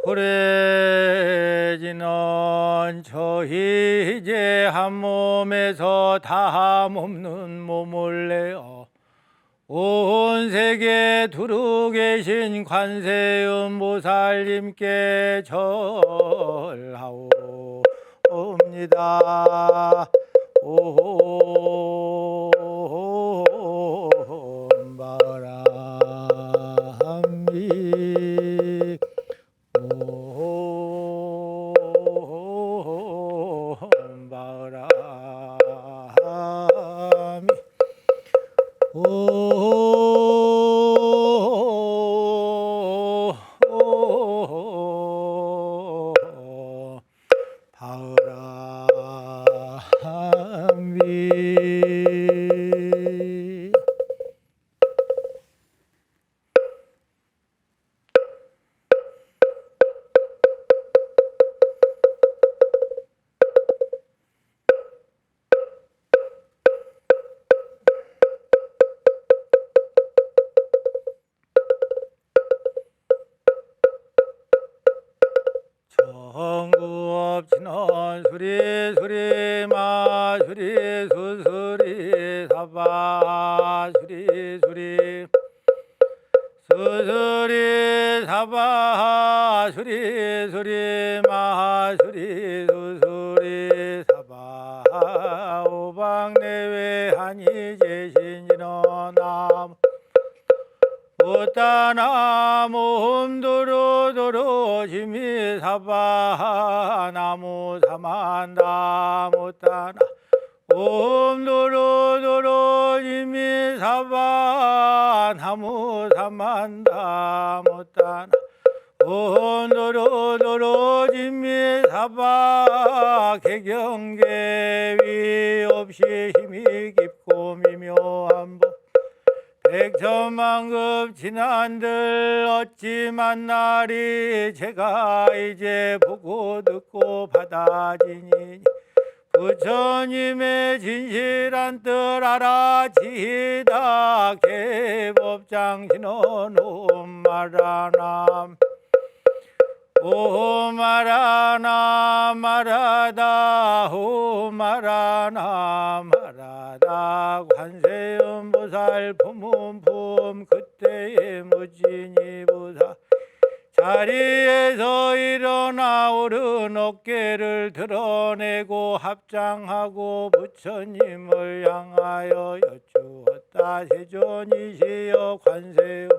후래지는 저희 이제 한 몸에서 다함 없는 몸을 내어 온 세계 두루 계신 관세음보살님께 절하옵니다. 옴 바람이 옴 바람이 바람이 정구업지는 수리수리 마수리 수수리 사바 수리수리 수수리 사바 수리수리 마수리 수수리 사바 오방내외 하니 제신지는 나무 못다나무 흠두루두루 지미사바 나무 사만다 못다나 옴두루두루 지미사바 나무 사만다 못다나 옴두루두루 지미사바 개경계위 없이 힘이 깊고 미묘한 법 백천만급 지난들 어찌 만나리 제가 이제 보고 듣고 받아지니 부처님의 진실한 뜻 알아지다 개법장신은 옴마라남 오마라나 마라다 오마라나 마라다 관세음보살 품음품 그때의 무진이보살 자리에서 일어나 오른 어깨를 드러내고 합장하고 부처님을 향하여 여쭈었다. 세존이시여 관세음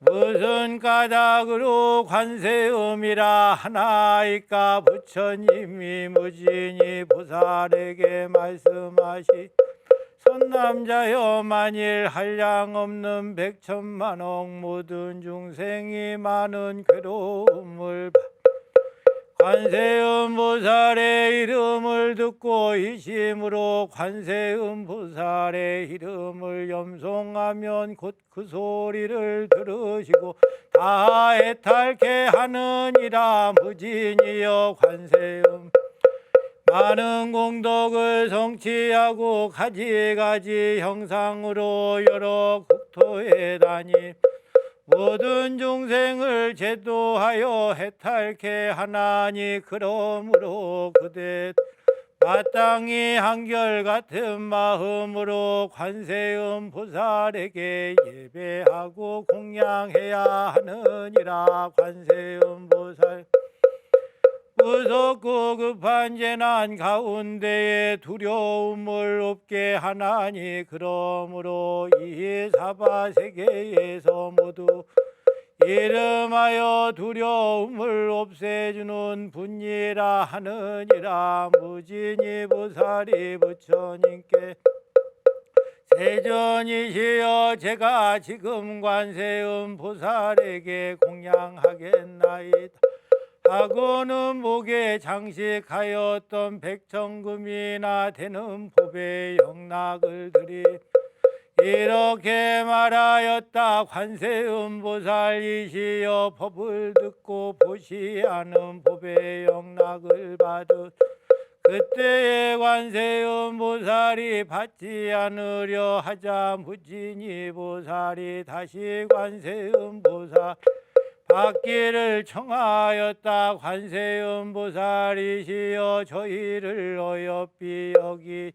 무슨 까닭으로 관세음이라 하나이까. 부처님이 무진히 보살에게 말씀하시 선남자여 만일 한량 없는 백천만억 모든 중생이 많은 괴로움을 관세음보살의 이름을 듣고 이심으로 관세음보살의 이름을 염송하면 곧 그 소리를 들으시고 다 애탈케 하느니라. 무진이여 관세음 많은 공덕을 성취하고 가지가지 형상으로 여러 국토에 다니 모든 중생을 제도하여 해탈케 하나니 그러므로 그대 마땅히 한결같은 마음으로 관세음 보살에게 예배하고 공양해야 하느니라. 관세음 보살 무섭고 급한 재난 가운데에 두려움을 없게 하나니 그러므로 이 사바세계에서 모두 이름하여 두려움을 없애주는 분이라 하느니라. 무진히 보살이 부처님께 세존이시여 제가 지금 관세음 보살에게 공양하겠나이다 하고는 목에 장식하였던 백천금이나 되는 법의 영락을 드리 이렇게 말하였다. 관세음보살이시여 법을 듣고 보시하는 법의 영락을 받으 그때에 관세음보살이 받지 않으려 하자 무진히 보살이 다시 관세음보살 받기를 청하였다. 관세음보살이시여 저희를 어여삐 여기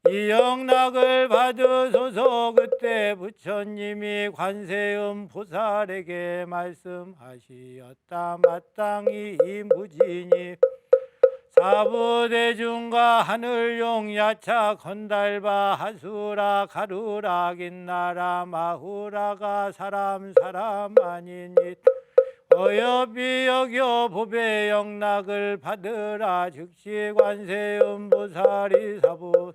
이 영락을 받으소서. 그때 부처님이 관세음보살에게 말씀하시었다. 마땅히 이 무진이 사부대중과 하늘용 야차 건달바 하수라 가루라 긴나라 마후라가 사람 아니니 어여삐 여겨 보배 영락을 받으라. 즉시 관세음보살이 사부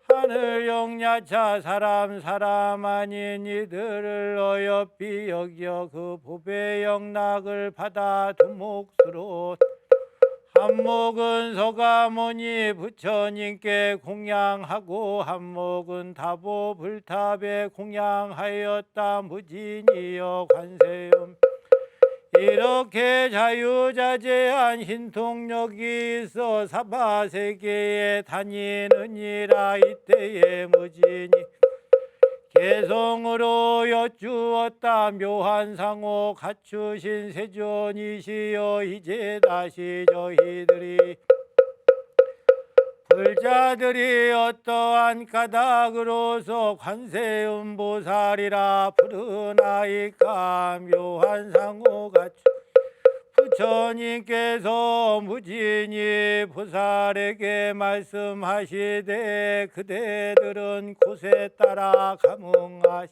하늘용 야차 사람 아닌 이들을 어여삐 여겨 그 보배 영락을 받아 두 몫으로 한 몫은 서가모니 부처님께 공양하고 한 몫은 다보 불탑에 공양하였다. 무진이여 관세음 이렇게 자유자재한 신통력이 있어 사바세계에 다니느니라. 이때에 무진이 개성으로 여쭈었다. 묘한 상호 갖추신 세존이시여 이제 다시 저희들이 불자들이 어떠한 까닭으로서 관세음보살이라 부르나이까. 묘한 상호 갖추 부처님께서 무진이 보살에게 말씀하시되 그대들은 곳에 따라 감응하시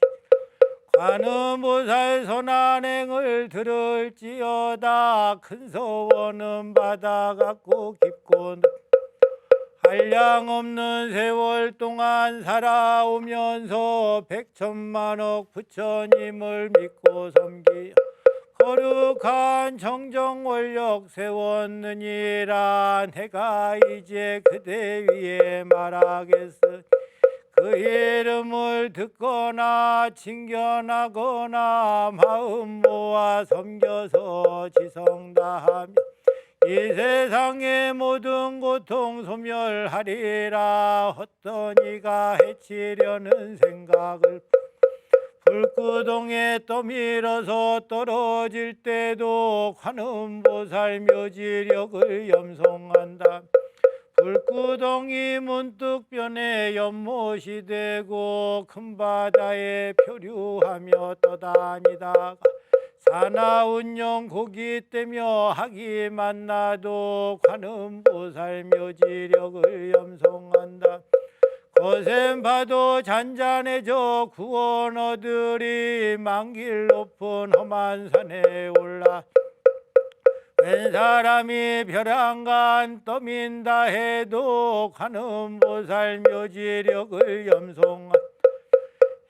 관음보살 선안행을 들을지어다. 큰 서원은 바다 같고 깊고 한량없는 세월 동안 살아오면서 백천만억 부처님을 믿고 섬기 거룩한 정정원력 세웠느니라. 내가 이제 그대 위에 말하겠으니 그 이름을 듣거나 칭견하거나 마음 모아 섬겨서 지성다하며 이 세상의 모든 고통 소멸하리라. 어떤 이가 해치려는 생각을 불구동에 떠밀어서 떨어질 때도 관음보살 묘지력을 염송한다. 불구덩이 문득 변해 연못이 되고 큰 바다에 표류하며 떠다니다가 사나운영 고기 떼며 학이 만나도 관음보살 묘지력을 염송한다. 거센 파도 잔잔해져 구원 얻으리. 만길 높은 험한 산에 올라 웬 사람이 벼랑간 떠민다 해도 관음보살 묘지력을 염송한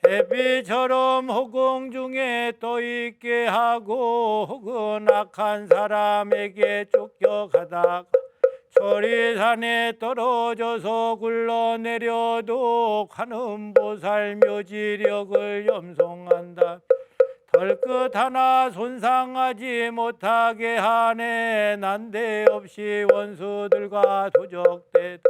햇빛처럼 허공 중에 떠있게 하고 혹은 악한 사람에게 쫓겨가다가 소리산에 떨어져서 굴러내려도 관음보살 묘지력을 염송한다. 털끝 하나 손상하지 못하게 하네. 난데없이 원수들과 도적대도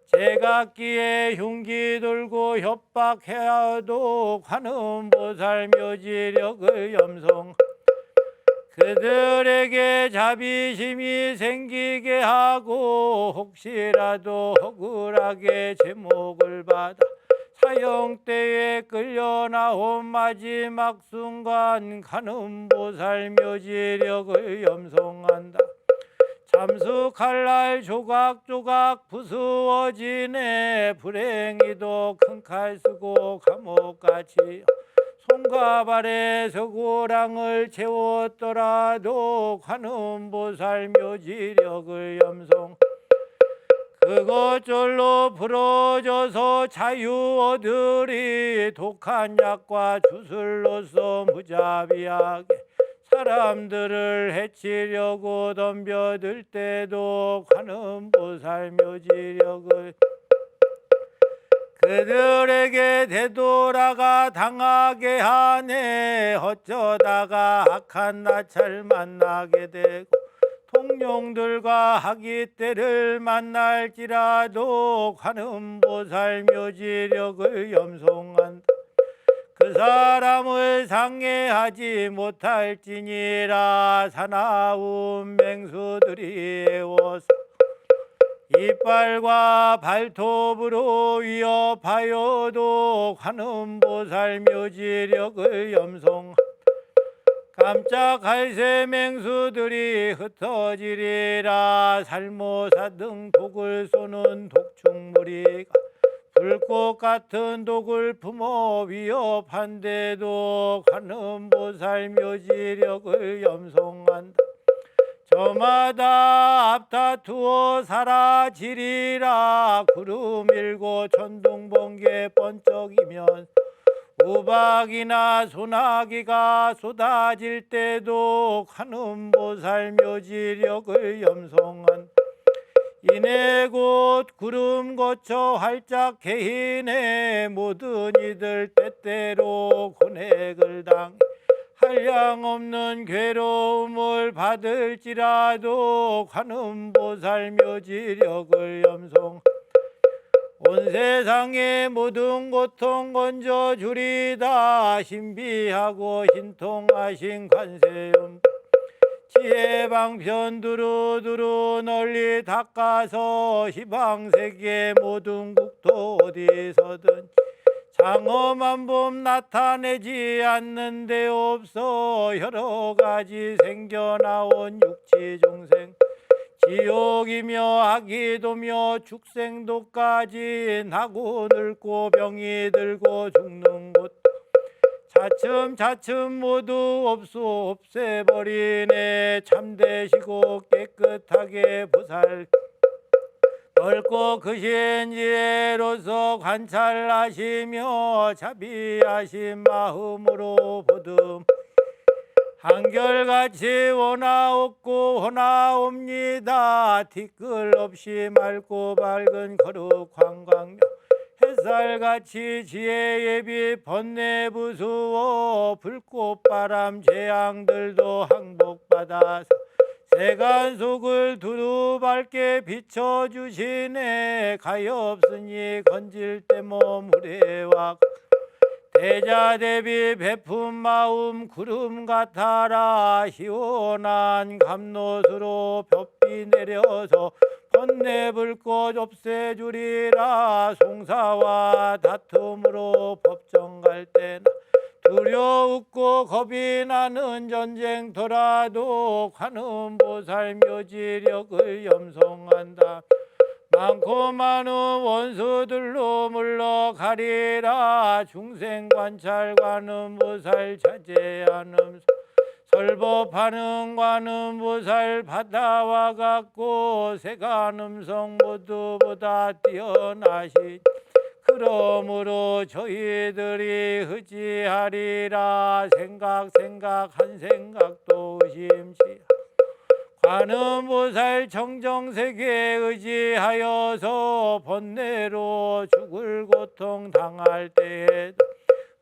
제각기에 흉기 들고 협박해도 관음보살 묘지력을 염송 그들에게 자비심이 생기게 하고 혹시라도 억울하게 제목을 받아 사형 때에 끌려 나온 마지막 순간 관음보살 묘지력을 염송한다. 참수할 날 조각조각 부수어지네. 불행히도 큰 칼 쓰고 감옥같이 손과 발에 서고랑을 채웠더라도 관음보살 묘지력을 염송 그것절로 부러져서 자유 얻으리. 독한 약과 주술로서 무자비하게 사람들을 해치려고 덤벼들 때도 관음보살 묘지력을 그들에게 되돌아가 당하게 하네. 어쩌다가 악한 나찰 만나게 되고 통룡들과 학이때를 만날지라도 관음보살 묘지력을 염송한다. 그 사람을 상해하지 못할지니라. 사나운 맹수들이 애워서 이빨과 발톱으로 위협하여도 관음보살 묘지력을 염송. 깜짝 갈새 맹수들이 흩어지리라. 살모사 등 독을 쏘는 독충무리가 불꽃 같은 독을 품어 위협한데도 관음보살 묘지력을 염송한다. 저마다 앞다투어 사라지리라. 구름 일고 천둥 번개 번쩍이면 우박이나 소나기가 쏟아질 때도 관음보살 묘지력을 염송한. 이내 곧 구름 거쳐 활짝 개인의 모든 이들 때때로 고뇌를 당해 한량없는 괴로움을 받을지라도 관음보살 묘지력을 염송. 온 세상의 모든 고통 건져주리다. 신비하고 신통하신 관세음 지혜방편 두루두루 널리 닦아서 희방세계 모든 국토 어디서든 장엄한 봄 나타내지 않는 데 없어. 여러가지 생겨나온 육지중생 지옥이며 악이도며 축생도까지 나고 늙고 병이 들고 죽는 곳 차츰차츰 모두 없애버리네. 참되시고 깨끗하게 보살 넓고 크신 지혜로서 관찰하시며 자비하신 마음으로 보듬. 한결같이 오나없고 오나옵니다. 티끌 없이 맑고 밝은 거룩한 광명 햇살같이 지혜의 빛 번뇌부수어 불꽃바람 재앙들도 항복받아서 세간 속을 두루 밝게 비춰주시네. 가엾으니 건질 때 몸 우레와 대자대비 베푼 마음 구름 같아라. 시원한 감롯으로 볕비 내려서 번뇌불꽃 없애주리라. 송사와 다툼으로 법정 갈 때나 두려웠고 겁이 나는 전쟁터라도 관음보살 묘지력을 염송한다. 많고 많은 원수들로 물러가리라. 중생관찰 관음보살 자제하는 설법하는 관음보살 바다와 같고 세간음성 모두보다 뛰어나시. 그러므로 저희들이 의지하리라. 생각 한 생각도 의심치 관음보살 청정세계에 의지하여서 번뇌로 죽을 고통 당할 때에도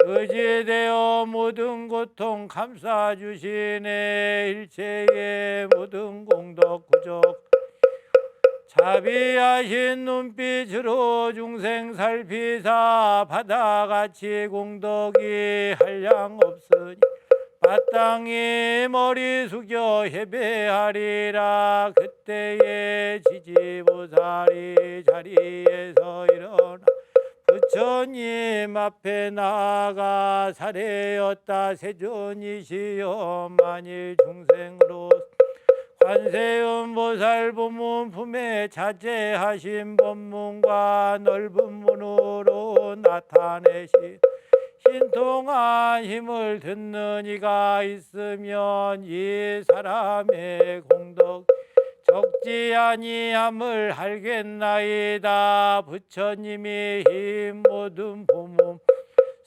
의지되어 모든 고통 감싸주시네. 일체의 모든 공덕 구족 자비하신 눈빛으로 중생 살피사 바다같이 공덕이 한량 없으니 마땅히 머리 숙여 예배하리라. 그때에 지지보살이 자리에서 일어나 부처님 앞에 나아가 사례였다. 세존이시여 만일 중생으로 관세음보살 본문 품에 자제하신 법문과 넓은 문으로 나타내신 신통한 힘을 듣는 이가 있으면 이 사람의 공덕 적지 아니함을 알겠나이다. 부처님이 이 모든 보문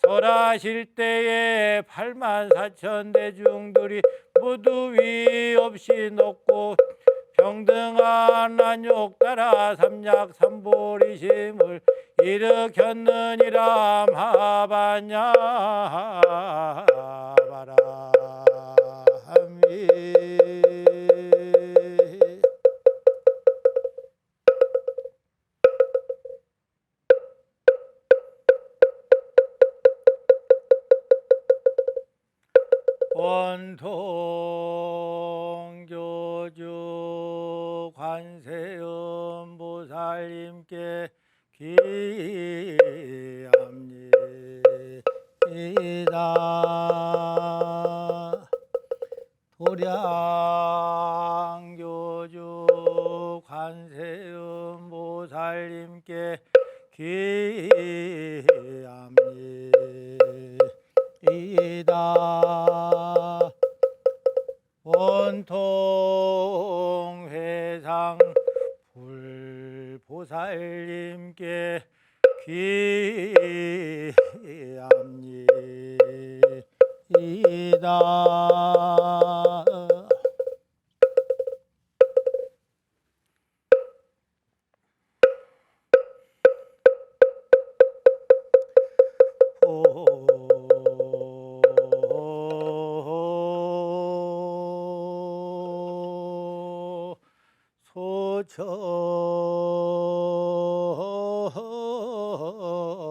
설하실 때에 84,000 대중들이 모두 위 없이 높고 평등한 안욕 따라 삼약 삼보리심을 일으켰느니라. 마하바냐 바라하미. 원통교주 관세음보살님께 기합니다. 도량교주 관세음보살님께 기합니다. 원통회상 불보살님께 기합니다.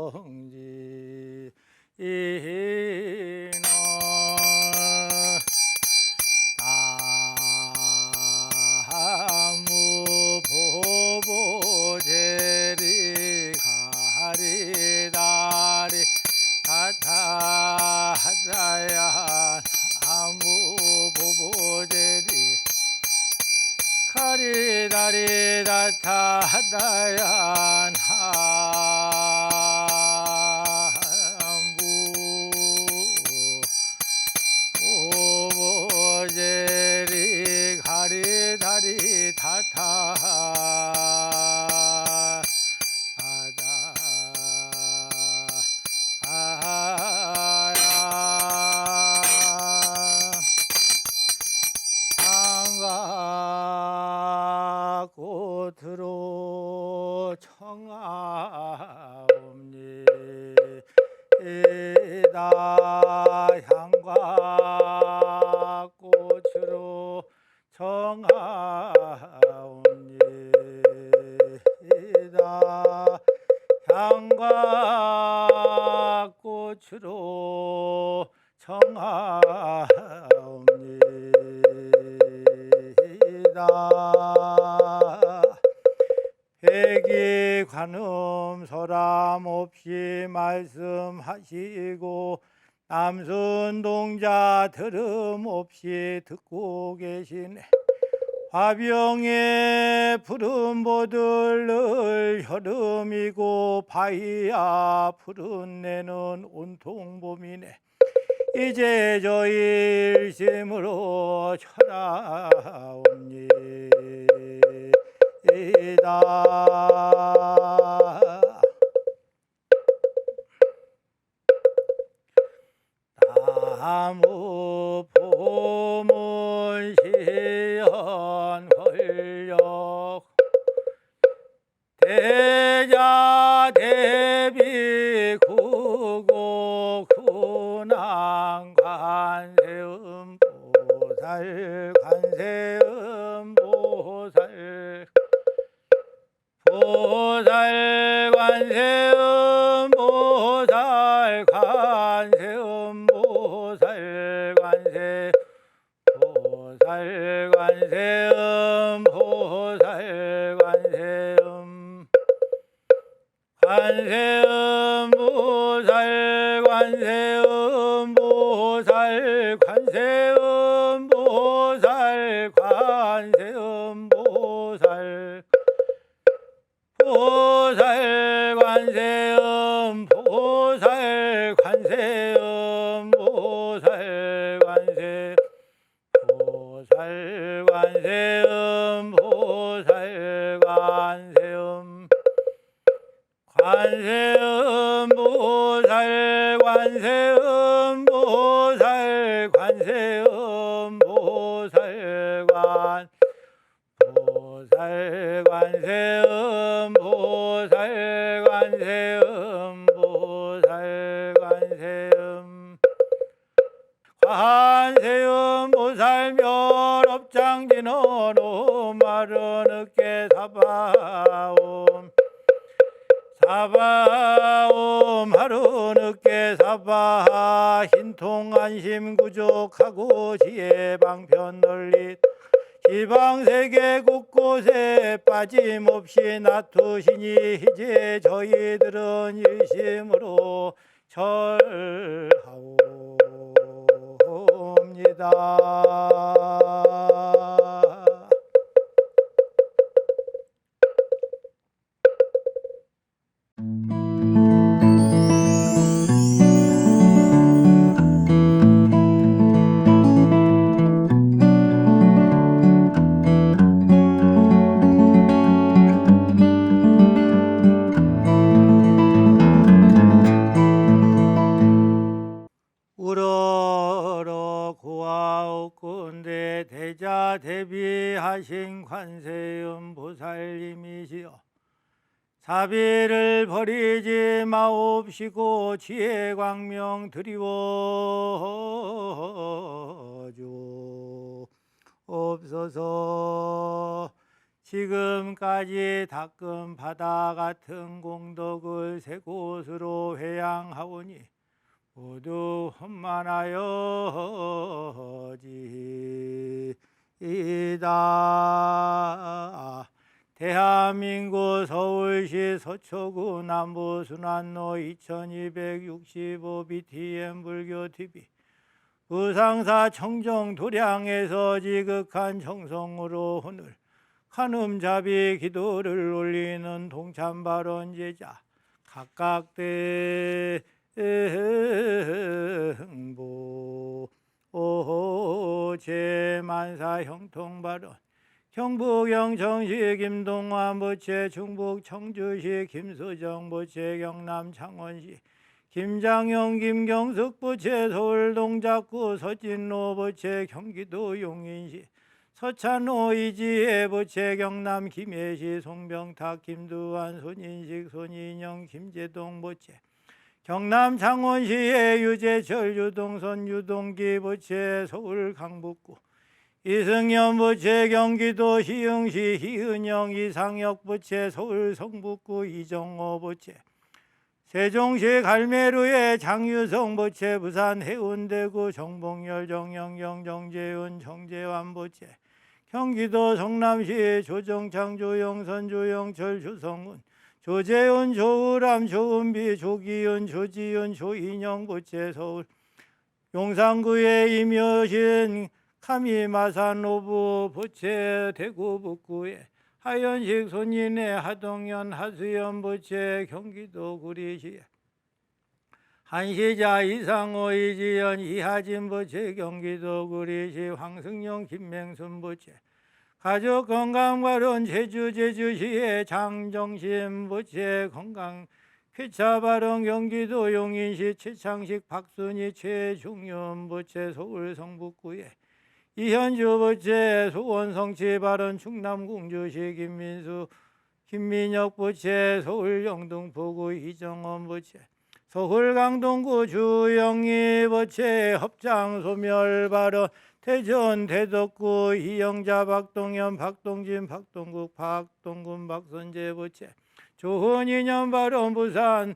소청지 이나 나무 보보제리 가리다리 다타하다야 나무 보보제리 가리다리 다타하다야 나무 보보제리 가리다리 다타하다 꽃으로 청하옵니다. 향과 꽃으로 청하옵니다. 향과 꽃으로 청하옵니다. 백이관음 소람없이 말씀하시고 남순동자 들음없이 듣고 계시네. 화병에 푸른 보들 여름이고 바위야 푸른 내는 온통 봄이네. 이제 저 일심으로 철하옵니다. 나무 보문시연 헐력 대자 대비 구고 군왕 관세음보살 관세음보살 보살 관세음보살 관세음보살 관세 보살 관세음보살 관세음 관세음보살 관세음보살 관세음보살 관세음보살 보살 관세음보살 관세음보살 관세 보살 관세음보살 관세음 관세음보살 관세음보살 관세음보살 관 보살 관세음보살 관세음보살 관세음 관세음보살 멸업장지는 오마른 늦게 사바옴 사바옴 하루 늦게 사바 흰통 관심 구족하고 지혜 방편 널리 지방세계 곳곳에 빠짐없이 나투시니 이제 저희들은 일심으로 절하옵니다. 우러러 고아옵군대 대자 대비하신 관세음 보살님이시여 사비를 버리지 마옵시고 지혜 광명 드리워 주옵소서. 지금까지 닦은 바다 같은 공덕을 세 곳으로 회양하오니 모두 험만하여지이다. 대한민국 서울시 서초구 남부순환로 2265 BTM 불교TV 무상사 청정 도량에서 지극한 정성으로 오늘 간음자비 기도를 올리는 동참발언 제자 각각 대흥보 제만사 형통발언 경북 영천시 김동환 보채 충북 청주시 김수정 보채 경남 창원시 김장영 김경숙 보채 서울 동작구 서진로 보채 경기도 용인시 서찬호 이지혜 보채 경남 김해시 송병탁 김두한 손인식 손인영 김재동 보채 경남 창원시의 유재철 유동선 유동기 보채 서울 강북구 이승현 보채 경기도 시흥시 희은영 이상혁 보채 서울 성북구 이정호 보채 세종시 갈매루의 장유성 보채 부산 해운대구 정봉열 정영경 정재훈 정재환 보채 경기도 성남시 조정창 조영선 조영철 조성훈 조재훈 조우람 조은비 조기훈 조지훈 조인영 보채 서울 용산구의 임여신 카미마산 노부 보채 대구 북구에 하연식 손인의 하동현 하수연 보채 경기도 구리시 한시자 이상호 이지연 이하진 보채 경기도 구리시 황승용 김맹순 보채 가족건강발언 제주시의 장정심 보채 건강 쾌차발언 경기도 용인시 최창식 박순희 최중현 보채 서울 성북구에 이현주 보채 수원 성취발언 충남 공주시 김민수 김민혁 보채 서울 영등포구 이정원 보채 서울 강동구 주영희 보채 협장 소멸 발언 대전 대덕구 이영자 박동현 박동진 박동국 박동군 박선재 보채 좋은 인연 발언 부산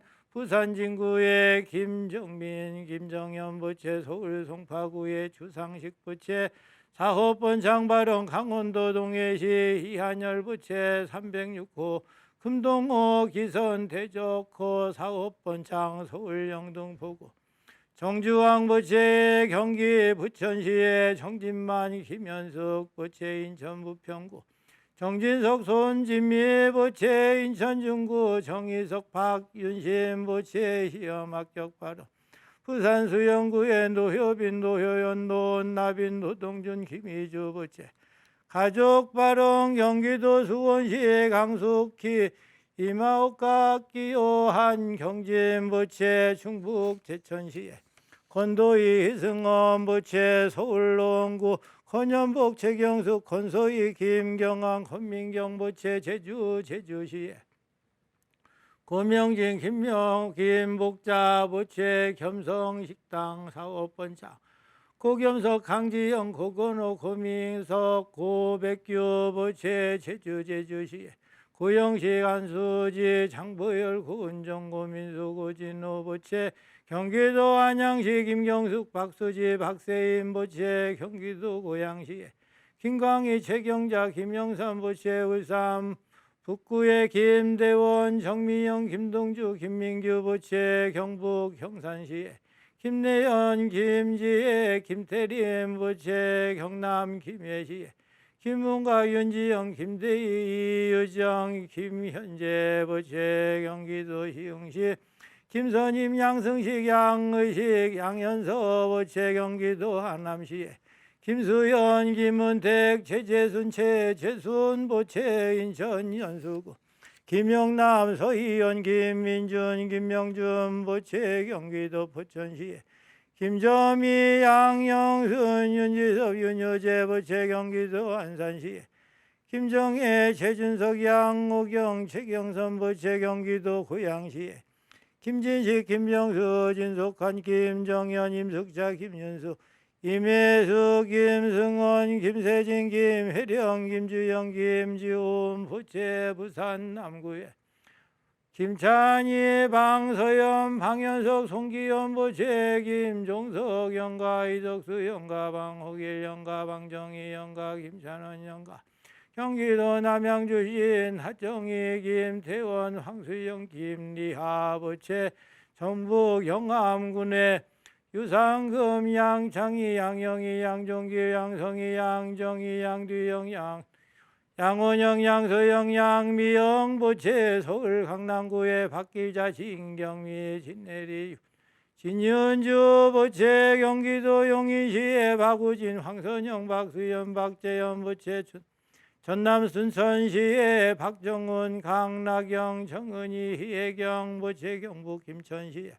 진구의 김정민 김정현 보채 서울 송파구의 주상식 보채 사업번창 발언 강원도 동해시 이한열 보채 306호 금동호 기선 대적호 사업번창 서울 영등포구 정주왕 보채 경기 부천시의 정진만 김현숙 보채 인천 부평구 정진석 손진미 보채 인천 중구 정희석 박윤심 보채 시험 합격 발언 부산 수영구의 노효빈 노효연 노은나빈 노동준 김희주 보채 가족 발언 경기도 수원시의 강숙희 이마옥각 기요한 경진 보채 충북 제천시에 건도이 희승원 보채 서울 노원구 건현복 최경숙 건소희 김경환 건민경 보채 제주시에 고명진 김복자 보채 겸성식당 사업번창 고겸석 강지영 고건호 고민석 고백규 보채 제주시에 고영식 안수지 장보열 고은정고 민수고 진호 보채 경기도 안양시 김경숙 박수지 박세인 보채 경기도 고양시 김광희 최경자 김영삼 보채 울산 북구의 김대원 정미영 김동주 김민규 보채 경북 경산시 김내연 김지혜 김태림 보채 경남 김해시 김문가 윤지영 김대희 이유정 김현재 보채 경기도 시흥시 김선임 양승식 양의식 양현서 보채 경기도 하남시 김수현 김은택 최재순 최재순 보채 인천 연수구 김영남 서희연 김민준 김명준 보채 경기도 포천시 김점희 양영순 윤지섭 윤여재 보채 경기도 안산시 김정혜 최준석 양오경 최경선 보채 경기도 고양시 김진식 김정수 진속한 김정현 임숙자 김윤수 임혜수 김승원 김세진 김혜령 김주영 김지훈 보채 부산 남구에 김찬희 방서연 방현석 송기현 보채 김종석 영가 이덕수 영가 방호길 영가 방정희 영가 김찬원 영가 경기도 남양주시 하정희 김태원 황수영 김리하 보채 전북 영암군의 유상금 양창희 양영희 양종기 양성희 양정희 양두영 양원영 양소영 양미영 보채 서울 강남구의 박기자 진경미 진내리 진윤주 보채 경기도 용인시의 박우진 황선영 박수연 박재현 보채 전남 순천시의 박정훈 강나경 정은희 희애경 보채 경북 김천시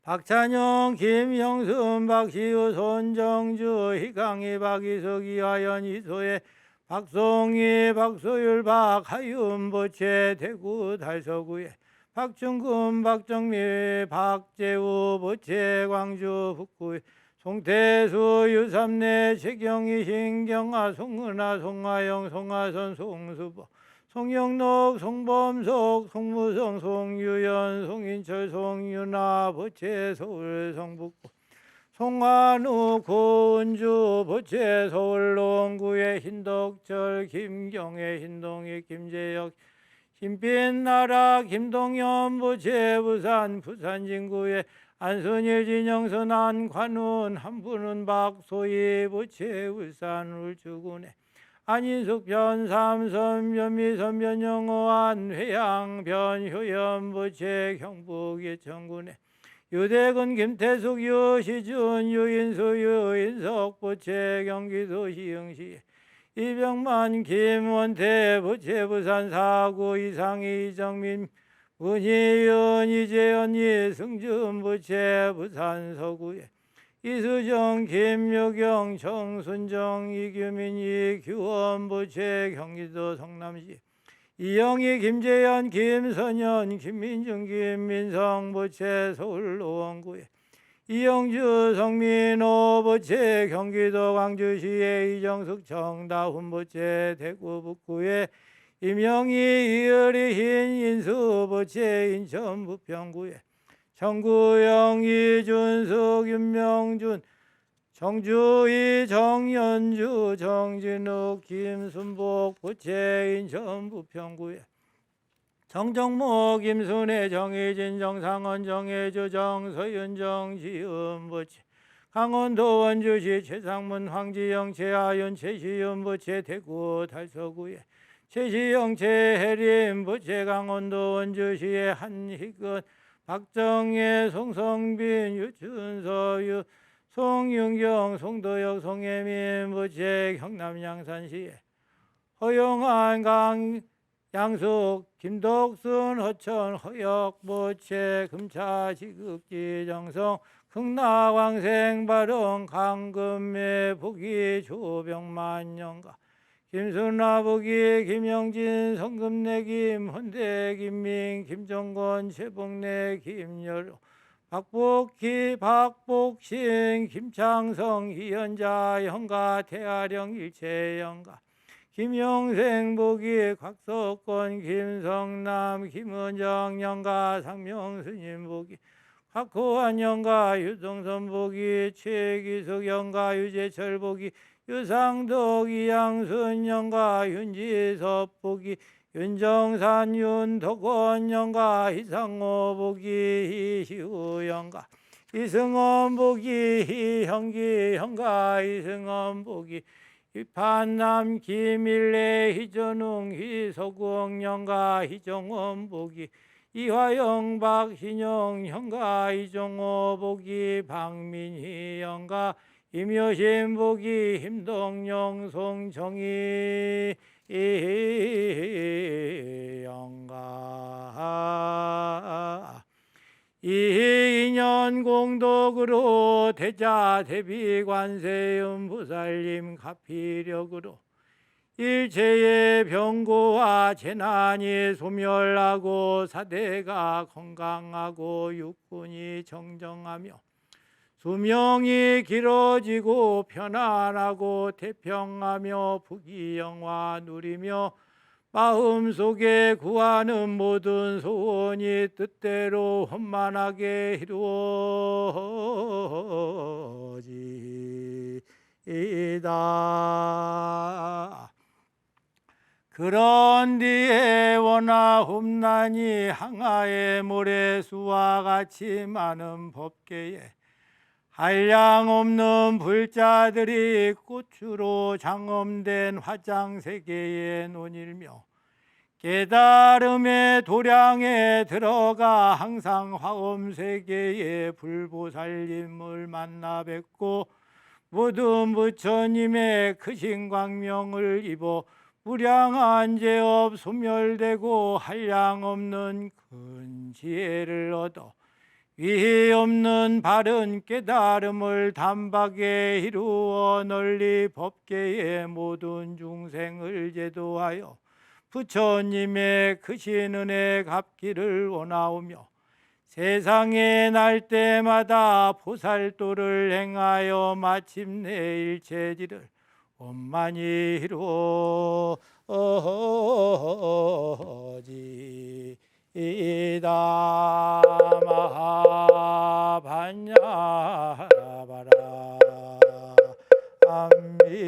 박찬영 김영순 박시우 손정주 희강희 박이석 이하연 이소혜 박송희 박소율 박하윤 보채 대구 달서구에 박중근 박정미 박재우 보채 광주 북구에 송태수 유삼내 최경희 신경아 송은아 송하영 송하선 송수보 송영록 송범석 송무성 송유연 송인철 송윤아 보채 서울 성북구 송환우 고은주 보채 서울 농구의 흰덕철 김경애 흰동희 김재혁 김빛나라 김동현 보채 부산 진구의 안순일 진영선 안관훈 한분은 박소희 보채 울산 울주군에 안인숙 변삼선 변미선 변영호 안회양 변효연 보채 경북 예천군에 유대근 김태숙 유시준 유인수 유인석 보채 경기도 시흥시 이병만 김원태 보채 부산 사구 이상희 이정민 문희연 이재현 이승준 보채 부산 서구에 이수정 김유경 정순정 이규민 이규원 보채 경기도 성남시 이영희 김재현 김선현 김민중 김민성 보채 서울 노원구에 이영주 성민호 보채 경기도 광주시에 이정숙 정다훈 보채 대구 북구에 임영희 이열이 흰인수 보채 인천 부평구에 정구영 이준숙 윤명준 정주희 정연주 정진욱 김순복 보채 인천 부평구에 정정모 김순애 정혜진 정상원 정혜주 정서윤 정지은 보채 강원도 원주시 최상문 황지영 최하윤 최시윤 보채 대구 달서구에 최시영 최혜림 보채 강원도 원주시의 한희근 박정혜 송성빈 유춘서 송윤경 송도혁 송혜민 보채 경남 양산시에 허용한 강 양숙 김덕순 허천 허역 보채 금차 지극지 정성 극락왕생 발언 강금매 복이 조병만영가 김순아 복이 김영진 성금내 김헌대 김민 김정건 최복내 김여로 박복희 박복신 김창성 희연자 영가 태아령 일체영가 김영생 보기 곽석권 김성남 김은정 영가 상명스님 보기 곽호환 영가 유동선 보기 최기석 영가 유재철 보기 유상덕 이양순 영가 윤지섭 보기 윤정산 윤덕원 영가 이상호 보기 이시우 영가 이승원 보기 이형기 영가 이승원 보기 이판남 김일래 희전웅 희석웅 영가 희정원 보기 이화영 박신영 영가 이종호 보기 박민희 영가 임효신 보기 힘동영 송정희 영가 이인연 공덕으로 대자 대비관세음 부살림 가피력으로 일체의 병고와 재난이 소멸하고 사대가 건강하고 육군이 정정하며 수명이 길어지고 편안하고 태평하며 부귀영화 누리며 마음속에 구하는 모든 소원이 뜻대로 원만하게 이루어지이다. 그런 뒤에 원하옵나니 항아의 모래수와 같이 많은 법계에 한량없는 불자들이 꽃으로 장엄된 화장세계에 논일며 깨달음의 도량에 들어가 항상 화엄세계의 불보살님을 만나 뵙고 모든 부처님의 크신 광명을 입어 무량한 죄업 소멸되고 한량없는 큰 지혜를 얻어 위해 없는 바른 깨달음을 단박에 이루어 널리 법계의 모든 중생을 제도하여 부처님의 크신 은혜 갚기를 원하오며 세상에 날 때마다 보살도를 행하여 마침내 일체지를 원만히 이루어지이다. 마하반야바라 암미